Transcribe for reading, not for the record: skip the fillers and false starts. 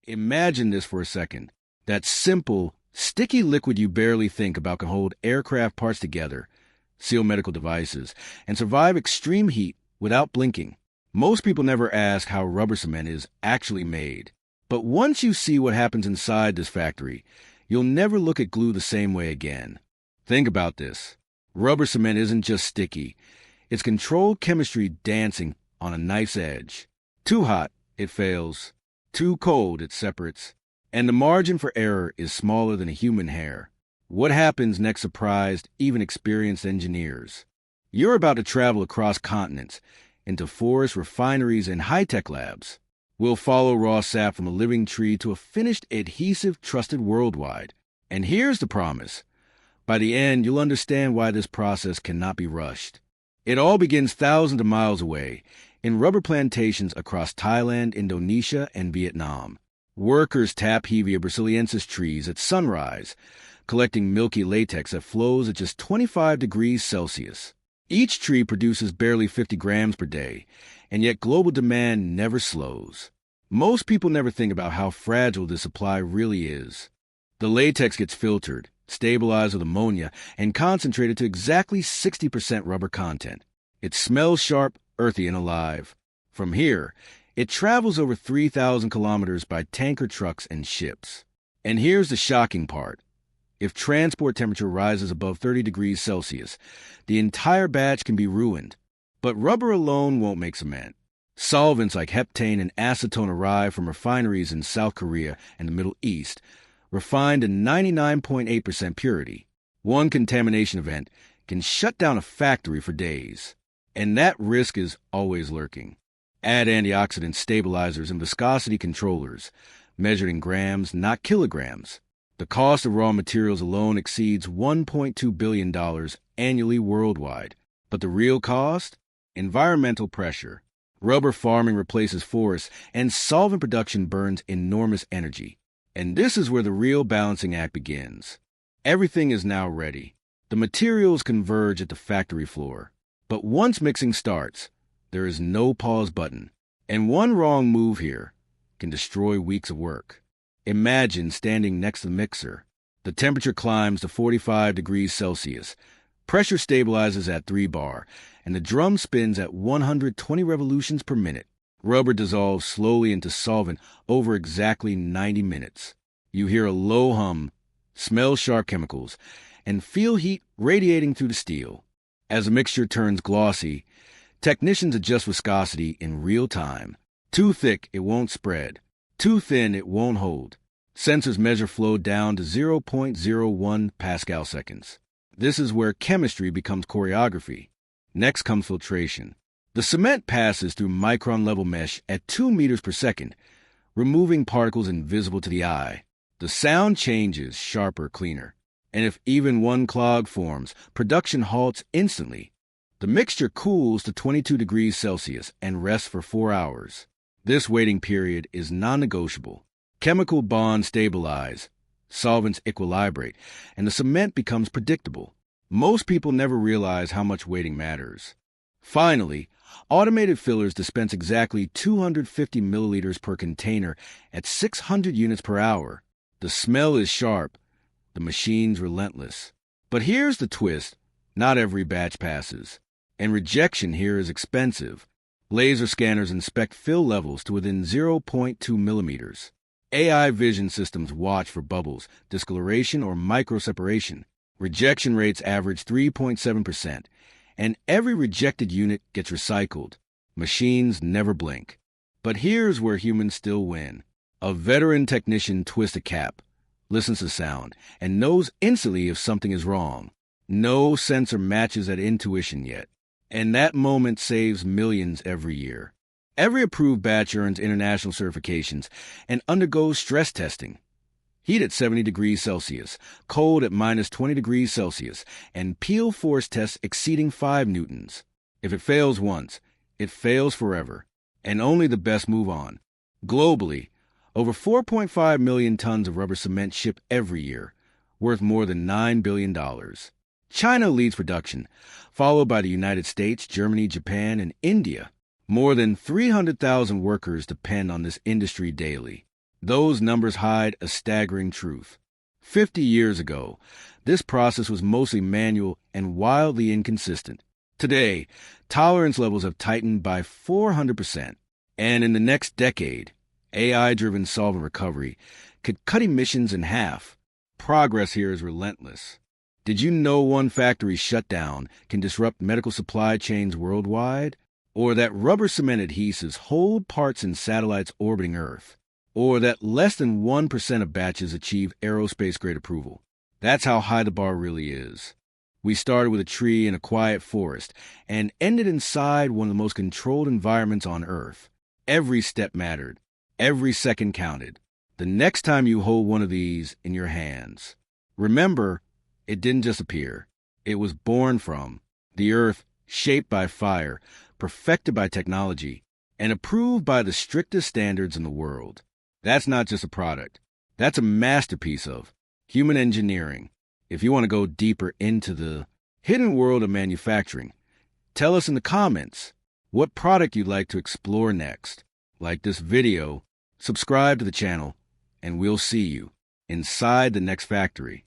Imagine this for a second. That simple, sticky liquid you barely think about can hold aircraft parts together, seal medical devices, and survive extreme heat without blinking. Most people never ask how rubber cement is actually made. But once you see what happens inside this factory, you'll never look at glue the same way again. Think about this. Rubber cement isn't just sticky. It's controlled chemistry dancing on a knife's edge. Too hot, it fails. Too cold, it separates. And the margin for error is smaller than a human hair. What happens next surprised even experienced engineers. You're about to travel across continents, into forests, refineries, and high-tech labs. We'll follow raw sap from a living tree to a finished adhesive trusted worldwide. And here's the promise. By the end, you'll understand why this process cannot be rushed. It all begins thousands of miles away, in rubber plantations across Thailand, Indonesia, and Vietnam. Workers tap Hevea brasiliensis trees at sunrise, collecting milky latex that flows at just 25 degrees Celsius. Each tree produces barely 50 grams per day, and yet global demand never slows. Most people never think about how fragile this supply really is. The latex gets filtered, stabilized with ammonia, and concentrated to exactly 60% rubber content. It smells sharp, earthy, and alive. From here, it travels over 3,000 kilometers by tanker trucks and ships. And here's the shocking part. If transport temperature rises above 30 degrees Celsius, the entire batch can be ruined. But rubber alone won't make cement. Solvents like heptane and acetone arrive from refineries in South Korea and the Middle East, refined to 99.8% purity. One contamination event can shut down a factory for days. And that risk is always lurking. Add antioxidant stabilizers and viscosity controllers, measured in grams, not kilograms. The cost of raw materials alone exceeds $1.2 billion annually worldwide. But the real cost? Environmental pressure. Rubber farming replaces forests, and solvent production burns enormous energy. And this is where the real balancing act begins. Everything is now ready. The materials converge at the factory floor. But once mixing starts, there is no pause button. And one wrong move here can destroy weeks of work. Imagine standing next to the mixer. The temperature climbs to 45 degrees Celsius. Pressure stabilizes at 3 bar, and the drum spins at 120 revolutions per minute. Rubber dissolves slowly into solvent over exactly 90 minutes. You hear a low hum, smell sharp chemicals, and feel heat radiating through the steel. As the mixture turns glossy, technicians adjust viscosity in real time. Too thick, it won't spread. Too thin, it won't hold. Sensors measure flow down to 0.01 Pascal seconds. This is where chemistry becomes choreography. Next comes filtration. The cement passes through micron-level mesh at 2 meters per second, removing particles invisible to the eye. The sound changes, sharper, cleaner. And if even one clog forms, production halts instantly. The mixture cools to 22 degrees Celsius and rests for 4 hours. This waiting period is non-negotiable. Chemical bonds stabilize, solvents equilibrate, and the cement becomes predictable. Most people never realize how much waiting matters. Finally, automated fillers dispense exactly 250 milliliters per container at 600 units per hour. The smell is sharp, the machine's relentless. But here's the twist. Not every batch passes. And rejection here is expensive. Laser scanners inspect fill levels to within 0.2 millimeters. AI vision systems watch for bubbles, discoloration, or microseparation. Rejection rates average 3.7%, and every rejected unit gets recycled. Machines never blink. But here's where humans still win. A veteran technician twists a cap, listens to sound, and knows instantly if something is wrong. No sensor matches that intuition yet. And that moment saves millions every year. Every approved batch earns international certifications and undergoes stress testing. Heat at 70 degrees Celsius, cold at minus 20 degrees Celsius, and peel force tests exceeding 5 newtons. If it fails once, it fails forever, and only the best move on. Globally, over 4.5 million tons of rubber cement shipped every year, worth more than $9 billion. China leads production, followed by the United States, Germany, Japan, and India. More than 300,000 workers depend on this industry daily. Those numbers hide a staggering truth. 50 years ago, this process was mostly manual and wildly inconsistent. Today, tolerance levels have tightened by 400%, and in the next decade, AI-driven solvent recovery could cut emissions in half. Progress here is relentless. Did you know one factory shutdown can disrupt medical supply chains worldwide? Or that rubber cement adhesives hold parts in satellites orbiting Earth? Or that less than 1% of batches achieve aerospace-grade approval? That's how high the bar really is. We started with a tree in a quiet forest and ended inside one of the most controlled environments on Earth. Every step mattered. Every second counted. The next time you hold one of these in your hands, remember, it didn't just appear. It was born from the Earth, shaped by fire, perfected by technology, and approved by the strictest standards in the world. That's not just a product. That's a masterpiece of human engineering. If you want to go deeper into the hidden world of manufacturing, tell us in the comments what product you'd like to explore next. Like this video, subscribe to the channel, and we'll see you inside the next factory.